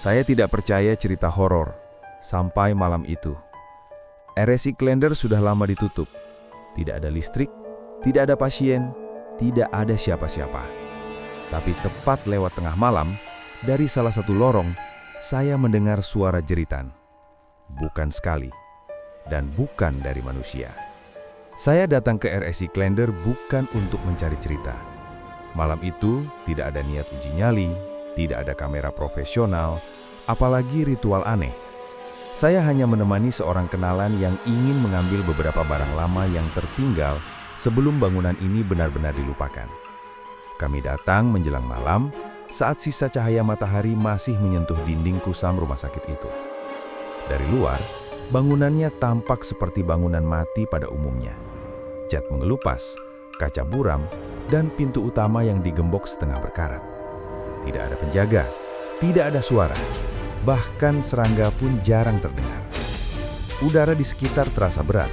Saya tidak percaya cerita horor sampai malam itu. RSI Klender sudah lama ditutup. Tidak ada listrik, tidak ada pasien, tidak ada siapa-siapa. Tapi tepat lewat tengah malam, dari salah satu lorong, saya mendengar suara jeritan. Bukan sekali, dan bukan dari manusia. Saya datang ke RSI Klender bukan untuk mencari cerita. Malam itu tidak ada niat uji nyali, tidak ada kamera profesional, apalagi ritual aneh. Saya hanya menemani seorang kenalan yang ingin mengambil beberapa barang lama yang tertinggal sebelum bangunan ini benar-benar dilupakan. Kami datang menjelang malam saat sisa cahaya matahari masih menyentuh dinding kusam rumah sakit itu. Dari luar, bangunannya tampak seperti bangunan mati pada umumnya. Cat mengelupas, kaca buram, dan pintu utama yang digembok setengah berkarat. Tidak ada penjaga, tidak ada suara. Bahkan serangga pun jarang terdengar. Udara di sekitar terasa berat,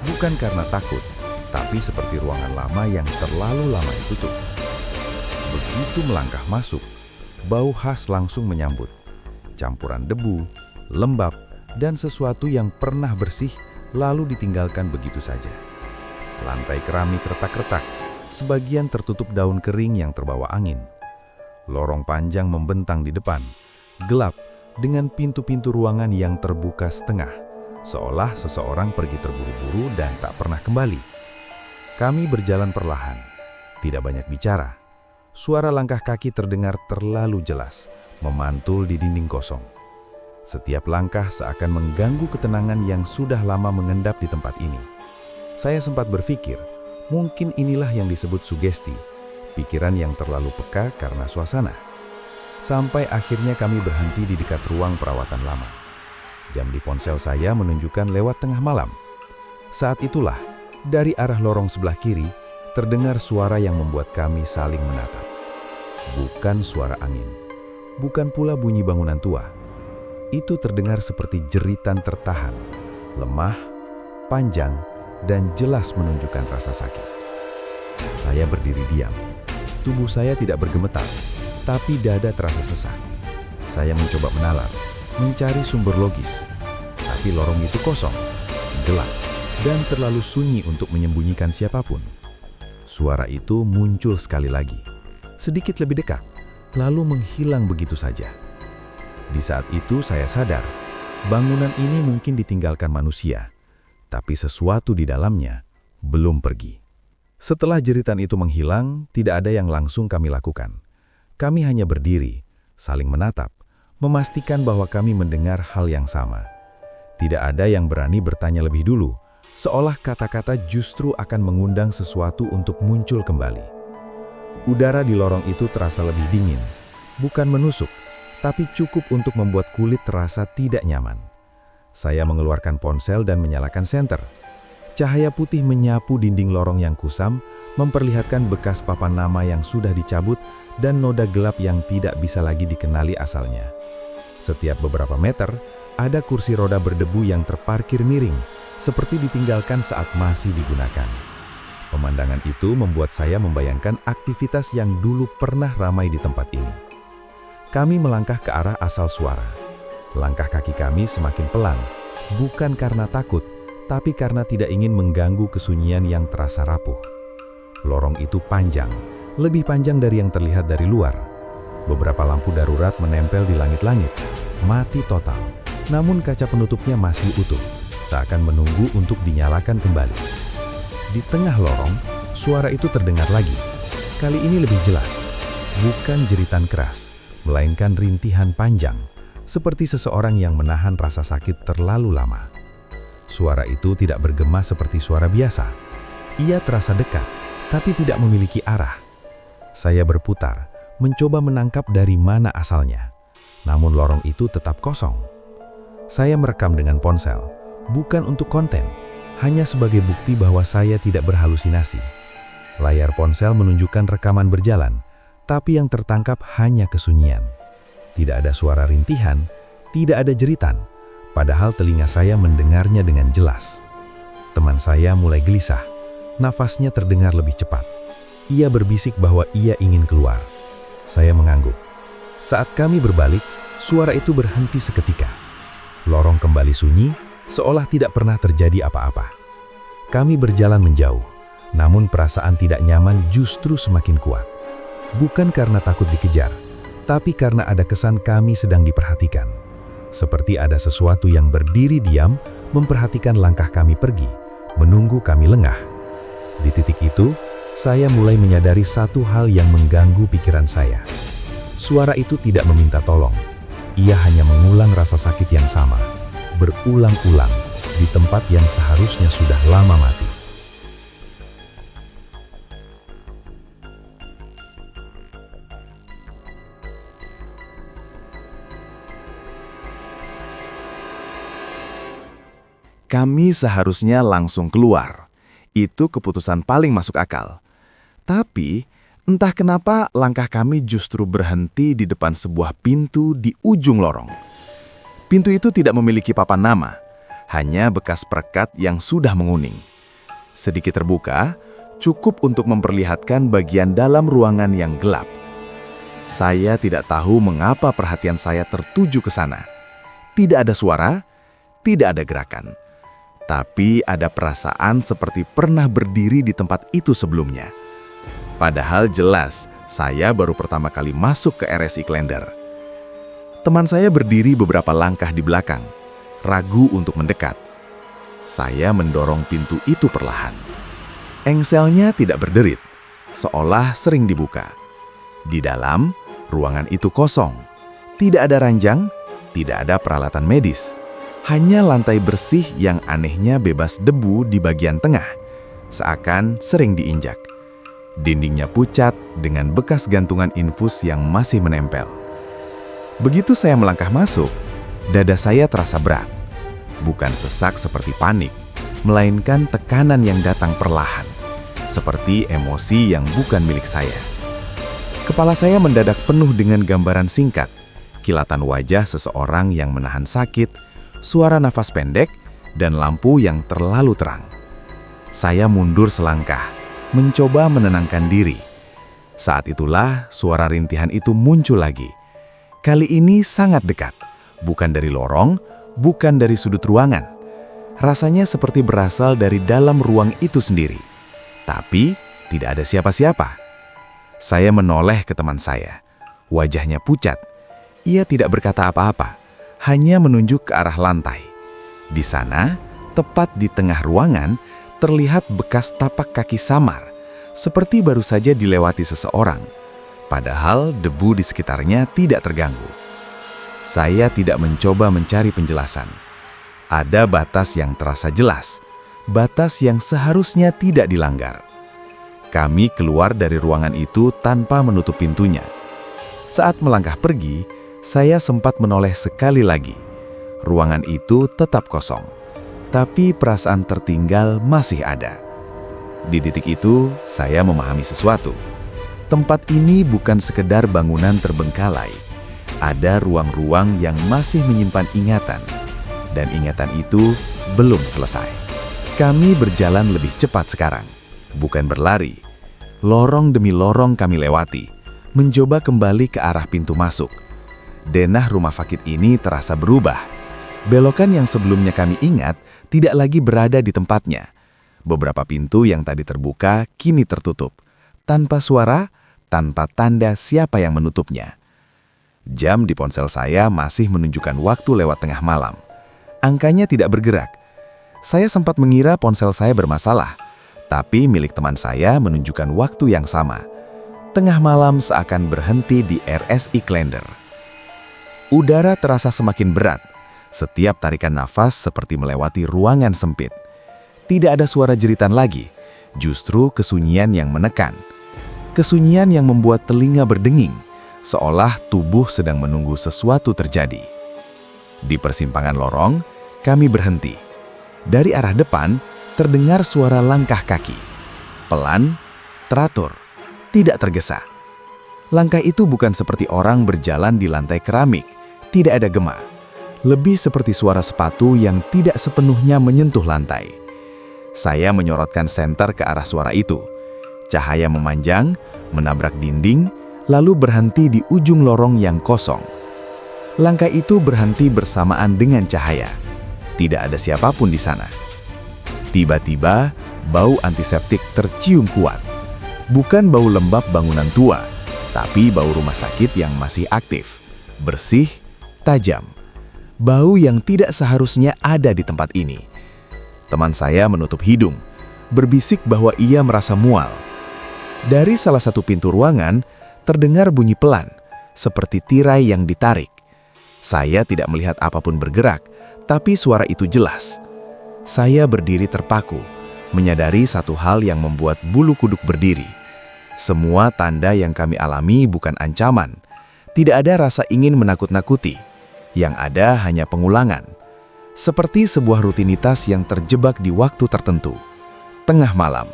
bukan karena takut, tapi seperti ruangan lama yang terlalu lama ditutup. Begitu melangkah masuk, bau khas langsung menyambut. Campuran debu, lembab, dan sesuatu yang pernah bersih lalu ditinggalkan begitu saja. Lantai keramik retak-retak, sebagian tertutup daun kering yang terbawa angin. Lorong panjang membentang di depan, gelap, dengan pintu-pintu ruangan yang terbuka setengah, seolah seseorang pergi terburu-buru dan tak pernah kembali. Kami berjalan perlahan, tidak banyak bicara. Suara langkah kaki terdengar terlalu jelas, memantul di dinding kosong. Setiap langkah seakan mengganggu ketenangan yang sudah lama mengendap di tempat ini. Saya sempat berpikir, mungkin inilah yang disebut sugesti, pikiran yang terlalu peka karena suasana. Sampai akhirnya kami berhenti di dekat ruang perawatan lama. Jam di ponsel saya menunjukkan lewat tengah malam. Saat itulah, dari arah lorong sebelah kiri, terdengar suara yang membuat kami saling menatap. Bukan suara angin, bukan pula bunyi bangunan tua. Itu terdengar seperti jeritan tertahan, lemah, panjang, dan jelas menunjukkan rasa sakit. Saya berdiri diam. Tubuh saya tidak bergemetar, tapi dada terasa sesak. Saya mencoba menalar, mencari sumber logis. Tapi lorong itu kosong, gelap, dan terlalu sunyi untuk menyembunyikan siapapun. Suara itu muncul sekali lagi, sedikit lebih dekat, lalu menghilang begitu saja. Di saat itu saya sadar, bangunan ini mungkin ditinggalkan manusia, tapi sesuatu di dalamnya belum pergi. Setelah jeritan itu menghilang, tidak ada yang langsung kami lakukan. Kami hanya berdiri, saling menatap, memastikan bahwa kami mendengar hal yang sama. Tidak ada yang berani bertanya lebih dulu, seolah kata-kata justru akan mengundang sesuatu untuk muncul kembali. Udara di lorong itu terasa lebih dingin, bukan menusuk, tapi cukup untuk membuat kulit terasa tidak nyaman. Saya mengeluarkan ponsel dan menyalakan senter. Cahaya putih menyapu dinding lorong yang kusam, memperlihatkan bekas papan nama yang sudah dicabut dan noda gelap yang tidak bisa lagi dikenali asalnya. Setiap beberapa meter, ada kursi roda berdebu yang terparkir miring, seperti ditinggalkan saat masih digunakan. Pemandangan itu membuat saya membayangkan aktivitas yang dulu pernah ramai di tempat ini. Kami melangkah ke arah asal suara. Langkah kaki kami semakin pelan, bukan karena takut, tapi karena tidak ingin mengganggu kesunyian yang terasa rapuh. Lorong itu panjang, lebih panjang dari yang terlihat dari luar. Beberapa lampu darurat menempel di langit-langit, mati total. Namun kaca penutupnya masih utuh, seakan menunggu untuk dinyalakan kembali. Di tengah lorong, suara itu terdengar lagi. Kali ini lebih jelas, bukan jeritan keras, melainkan rintihan panjang, seperti seseorang yang menahan rasa sakit terlalu lama. Suara itu tidak bergema seperti suara biasa. Ia terasa dekat, tapi tidak memiliki arah. Saya berputar, mencoba menangkap dari mana asalnya. Namun lorong itu tetap kosong. Saya merekam dengan ponsel, bukan untuk konten, hanya sebagai bukti bahwa saya tidak berhalusinasi. Layar ponsel menunjukkan rekaman berjalan, tapi yang tertangkap hanya kesunyian. Tidak ada suara rintihan, tidak ada jeritan, padahal telinga saya mendengarnya dengan jelas. Teman saya mulai gelisah, nafasnya terdengar lebih cepat. Ia berbisik bahwa ia ingin keluar. Saya mengangguk. Saat kami berbalik, Suara itu berhenti seketika. Lorong kembali sunyi, seolah tidak pernah terjadi apa-apa. Kami berjalan menjauh, namun perasaan tidak nyaman justru semakin kuat. Bukan karena takut dikejar, tapi karena ada kesan kami sedang diperhatikan. Seperti ada sesuatu yang berdiri diam, memperhatikan langkah kami pergi, menunggu kami lengah. Di titik itu, saya mulai menyadari satu hal yang mengganggu pikiran saya. Suara itu tidak meminta tolong. Ia hanya mengulang rasa sakit yang sama, berulang-ulang, di tempat yang seharusnya sudah lama mati. Kami seharusnya langsung keluar. Itu keputusan paling masuk akal. Tapi, entah kenapa langkah kami justru berhenti di depan sebuah pintu di ujung lorong. Pintu itu tidak memiliki papan nama, hanya bekas perekat yang sudah menguning. Sedikit terbuka, cukup untuk memperlihatkan bagian dalam ruangan yang gelap. Saya tidak tahu mengapa perhatian saya tertuju ke sana. Tidak ada suara, tidak ada gerakan. Tapi ada perasaan seperti pernah berdiri di tempat itu sebelumnya. Padahal jelas, saya baru pertama kali masuk ke RSI Klender. Teman saya berdiri beberapa langkah di belakang, ragu untuk mendekat. Saya mendorong pintu itu perlahan. Engselnya tidak berderit, seolah sering dibuka. Di dalam, ruangan itu kosong. Tidak ada ranjang, tidak ada peralatan medis. Hanya lantai bersih yang anehnya bebas debu di bagian tengah, seakan sering diinjak. Dindingnya pucat dengan bekas gantungan infus yang masih menempel. Begitu saya melangkah masuk, dada saya terasa berat. Bukan sesak seperti panik, melainkan tekanan yang datang perlahan, seperti emosi yang bukan milik saya. Kepala saya mendadak penuh dengan gambaran singkat, kilatan wajah seseorang yang menahan sakit, suara nafas pendek, dan lampu yang terlalu terang. Saya mundur selangkah, mencoba menenangkan diri. Saat itulah suara rintihan itu muncul lagi. Kali ini sangat dekat, bukan dari lorong, bukan dari sudut ruangan. Rasanya seperti berasal dari dalam ruang itu sendiri. Tapi tidak ada siapa-siapa. Saya menoleh ke teman saya. Wajahnya pucat. Ia tidak berkata apa-apa, hanya menunjuk ke arah lantai. Di sana, tepat di tengah ruangan, terlihat bekas tapak kaki samar, seperti baru saja dilewati seseorang. Padahal debu di sekitarnya tidak terganggu. Saya tidak mencoba mencari penjelasan. Ada batas yang terasa jelas, batas yang seharusnya tidak dilanggar. Kami keluar dari ruangan itu tanpa menutup pintunya. Saat melangkah pergi, saya sempat menoleh sekali lagi. Ruangan itu tetap kosong, tapi perasaan tertinggal masih ada. Di titik itu, saya memahami sesuatu. Tempat ini bukan sekedar bangunan terbengkalai. Ada ruang-ruang yang masih menyimpan ingatan, dan ingatan itu belum selesai. Kami berjalan lebih cepat sekarang, bukan berlari. Lorong demi lorong kami lewati, mencoba kembali ke arah pintu masuk. Denah rumah fakir ini terasa berubah. Belokan yang sebelumnya kami ingat tidak lagi berada di tempatnya. Beberapa pintu yang tadi terbuka kini tertutup, tanpa suara, tanpa tanda siapa yang menutupnya. Jam di ponsel saya masih menunjukkan waktu lewat tengah malam. Angkanya tidak bergerak. Saya sempat mengira ponsel saya bermasalah, tapi milik teman saya menunjukkan waktu yang sama. Tengah malam seakan berhenti di RSI Klender. Udara terasa semakin berat. Setiap tarikan nafas seperti melewati ruangan sempit. Tidak ada suara jeritan lagi, justru kesunyian yang menekan. Kesunyian yang membuat telinga berdenging, seolah tubuh sedang menunggu sesuatu terjadi. Di persimpangan lorong, kami berhenti. Dari arah depan, terdengar suara langkah kaki. Pelan, teratur, tidak tergesa. Langkah itu bukan seperti orang berjalan di lantai keramik. Tidak ada gema, lebih seperti suara sepatu yang tidak sepenuhnya menyentuh lantai. Saya menyorotkan senter ke arah suara itu. Cahaya memanjang, menabrak dinding, lalu berhenti di ujung lorong yang kosong. Langkah itu berhenti bersamaan dengan cahaya. Tidak ada siapapun di sana. Tiba-tiba, bau antiseptik tercium kuat. Bukan bau lembab bangunan tua, tapi bau rumah sakit yang masih aktif, bersih, tajam. Bau yang tidak seharusnya ada di tempat ini. Teman saya menutup hidung, berbisik bahwa ia merasa mual. Dari salah satu pintu ruangan, terdengar bunyi pelan, seperti tirai yang ditarik. Saya tidak melihat apapun bergerak, tapi suara itu jelas. Saya berdiri terpaku, menyadari satu hal yang membuat bulu kuduk berdiri. Semua tanda yang kami alami bukan ancaman. Tidak ada rasa ingin menakut-nakuti. Yang ada hanya pengulangan. Seperti sebuah rutinitas yang terjebak di waktu tertentu. Tengah malam,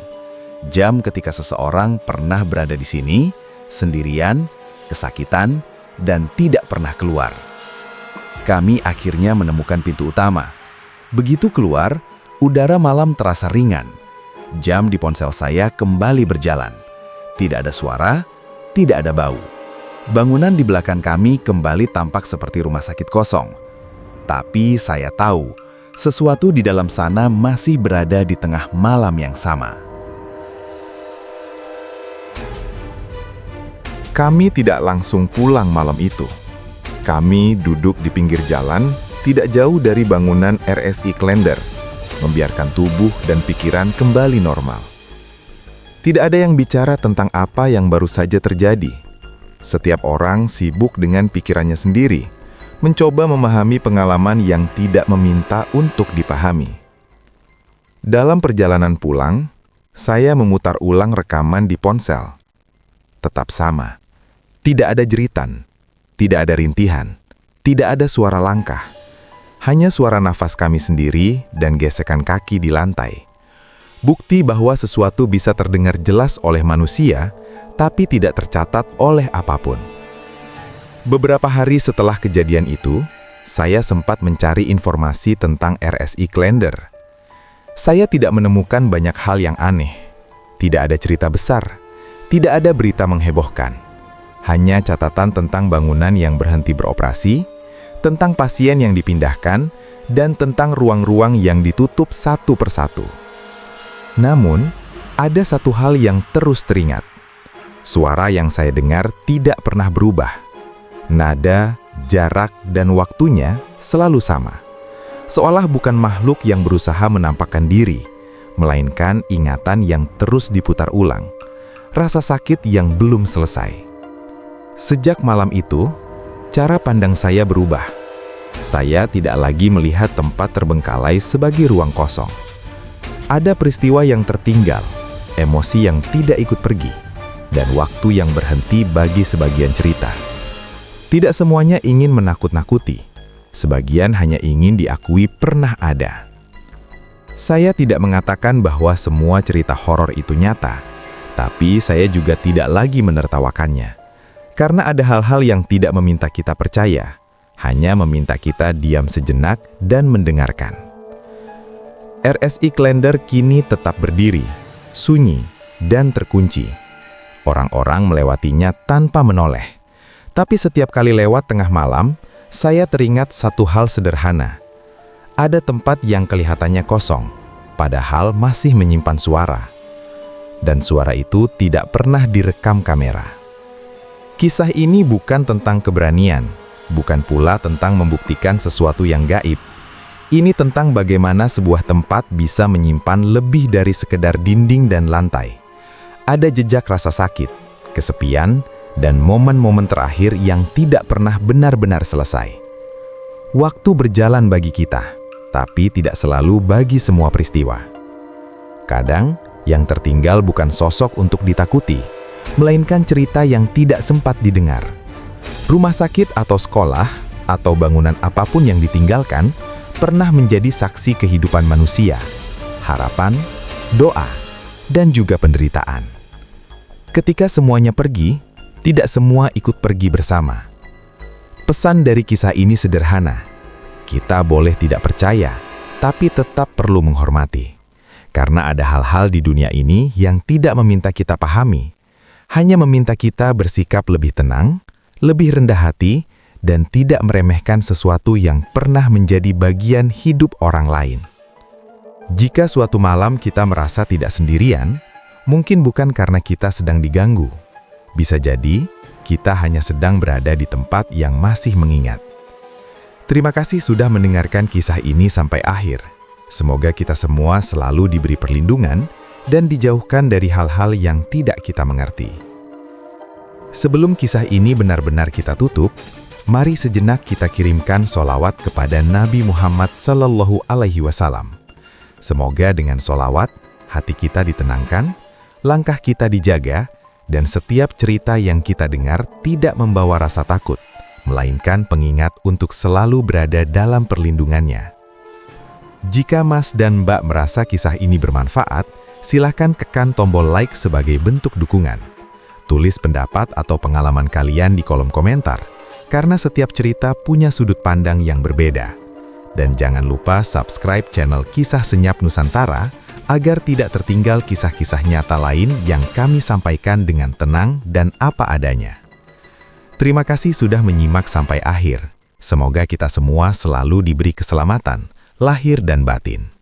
jam ketika seseorang pernah berada di sini, sendirian, kesakitan, dan tidak pernah keluar. Kami akhirnya menemukan pintu utama. Begitu keluar, udara malam terasa ringan. Jam di ponsel saya kembali berjalan. Tidak ada suara, tidak ada bau. Bangunan di belakang kami kembali tampak seperti rumah sakit kosong. Tapi saya tahu, sesuatu di dalam sana masih berada di tengah malam yang sama. Kami tidak langsung pulang malam itu. Kami duduk di pinggir jalan, tidak jauh dari bangunan RSI Klender, membiarkan tubuh dan pikiran kembali normal. Tidak ada yang bicara tentang apa yang baru saja terjadi. Setiap orang sibuk dengan pikirannya sendiri, mencoba memahami pengalaman yang tidak meminta untuk dipahami. Dalam perjalanan pulang, saya memutar ulang rekaman di ponsel. Tetap sama. Tidak ada jeritan, tidak ada rintihan, tidak ada suara langkah. Hanya suara nafas kami sendiri dan gesekan kaki di lantai. Bukti bahwa sesuatu bisa terdengar jelas oleh manusia, tapi tidak tercatat oleh apapun. Beberapa hari setelah kejadian itu, saya sempat mencari informasi tentang RSI Klender. Saya tidak menemukan banyak hal yang aneh. Tidak ada cerita besar, tidak ada berita menghebohkan. Hanya catatan tentang bangunan yang berhenti beroperasi, tentang pasien yang dipindahkan, dan tentang ruang-ruang yang ditutup satu persatu. Namun, ada satu hal yang terus teringat. Suara yang saya dengar tidak pernah berubah. Nada, jarak, dan waktunya selalu sama. Seolah bukan makhluk yang berusaha menampakkan diri, melainkan ingatan yang terus diputar ulang. Rasa sakit yang belum selesai. Sejak malam itu, cara pandang saya berubah. Saya tidak lagi melihat tempat terbengkalai sebagai ruang kosong. Ada peristiwa yang tertinggal, emosi yang tidak ikut pergi, dan waktu yang berhenti bagi sebagian cerita. Tidak semuanya ingin menakut-nakuti. Sebagian hanya ingin diakui pernah ada. Saya tidak mengatakan bahwa semua cerita horor itu nyata, tapi saya juga tidak lagi menertawakannya. Karena ada hal-hal yang tidak meminta kita percaya, hanya meminta kita diam sejenak dan mendengarkan. RSI Klender kini tetap berdiri, sunyi, dan terkunci. Orang-orang melewatinya tanpa menoleh. Tapi setiap kali lewat tengah malam, saya teringat satu hal sederhana. Ada tempat yang kelihatannya kosong, padahal masih menyimpan suara. Dan suara itu tidak pernah direkam kamera. Kisah ini bukan tentang keberanian, bukan pula tentang membuktikan sesuatu yang gaib. Ini tentang bagaimana sebuah tempat bisa menyimpan lebih dari sekedar dinding dan lantai. Ada jejak rasa sakit, kesepian, dan momen-momen terakhir yang tidak pernah benar-benar selesai. Waktu berjalan bagi kita, tapi tidak selalu bagi semua peristiwa. Kadang, yang tertinggal bukan sosok untuk ditakuti, melainkan cerita yang tidak sempat didengar. Rumah sakit atau sekolah, atau bangunan apapun yang ditinggalkan, pernah menjadi saksi kehidupan manusia, harapan, doa, dan juga penderitaan. Ketika semuanya pergi, tidak semua ikut pergi bersama. Pesan dari kisah ini sederhana. Kita boleh tidak percaya, tapi tetap perlu menghormati. Karena ada hal-hal di dunia ini yang tidak meminta kita pahami, hanya meminta kita bersikap lebih tenang, lebih rendah hati, dan tidak meremehkan sesuatu yang pernah menjadi bagian hidup orang lain. Jika suatu malam kita merasa tidak sendirian, mungkin bukan karena kita sedang diganggu. Bisa jadi, kita hanya sedang berada di tempat yang masih mengingat. Terima kasih sudah mendengarkan kisah ini sampai akhir. Semoga kita semua selalu diberi perlindungan dan dijauhkan dari hal-hal yang tidak kita mengerti. Sebelum kisah ini benar-benar kita tutup, mari sejenak kita kirimkan sholawat kepada Nabi Muhammad SAW. Semoga dengan sholawat, hati kita ditenangkan, langkah kita dijaga, dan setiap cerita yang kita dengar tidak membawa rasa takut, melainkan pengingat untuk selalu berada dalam perlindungannya. Jika Mas dan Mbak merasa kisah ini bermanfaat, silakan tekan tombol like sebagai bentuk dukungan. Tulis pendapat atau pengalaman kalian di kolom komentar, karena setiap cerita punya sudut pandang yang berbeda. Dan jangan lupa subscribe channel Kisah Senyap Nusantara agar tidak tertinggal kisah-kisah nyata lain yang kami sampaikan dengan tenang dan apa adanya. Terima kasih sudah menyimak sampai akhir. Semoga kita semua selalu diberi keselamatan, lahir dan batin.